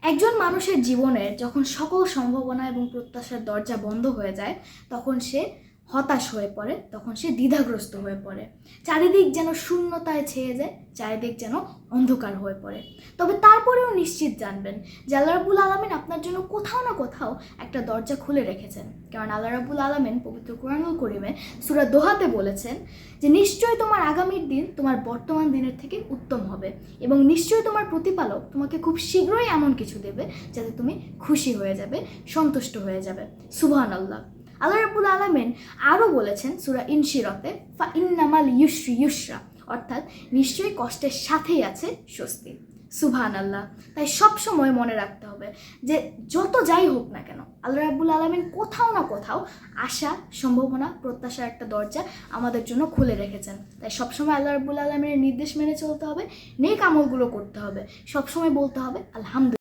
একজন মানুষের জীবনের যখন সকল সম্ভাবনা এবং প্রত্যাশার দরজা বন্ধ হয়ে যায় তখন সে হতাশ হয়ে পড়ে, তখন সে দ্বিধাগ্রস্ত হয়ে পড়ে। চারিদিক যেন শূন্যতায় ছেয়ে যায়, চারিদিক যেন অন্ধকার হয়ে পড়ে। তবে তারপরেও নিশ্চিত জানবেন যে আল্লাহ রাব্বুল আলামিন আপনার জন্য কোথাও না কোথাও একটা দরজা খুলে রেখেছেন। কারণ আল্লাহ রাব্বুল আলামিন পবিত্র কোরআনুল কারীমে সূরা দোহাতে বলেছেন যে নিশ্চয়ই তোমার আগামীর দিন তোমার বর্তমান দিনের থেকে উত্তম হবে এবং নিশ্চয়ই তোমার প্রতিপালক তোমাকে খুব শীঘ্রই এমন কিছু দেবে যাতে তুমি খুশি হয়ে যাবে, সন্তুষ্ট হয়ে যাবে। সুবহানাল্লাহ। আল্লাহ রাব্বুল আলামিন আরও বলেছেন সূরা ইনশিরাতে, ফা ইন্নামাল ইউসরি ইউসরা, অর্থাৎ নিশ্চয়ই কষ্টের সাথেই আছে স্বস্তি। সুবহানাল্লাহ। তাই সব সময় মনে রাখতে হবে যে যত যাই হোক না কেন আল্লাহ রাব্বুল আলামিন কোথাও না কোথাও আশা, সম্ভাবনা, প্রত্যাশার একটা দরজা আমাদের জন্য খুলে রেখেছেন। তাই সবসময় আল্লাহ রাব্বুল আলামিনের নির্দেশ মেনে চলতে হবে, নেক আমলগুলো করতে হবে, সবসময় বলতে হবে আলহামদুলিল্লাহ।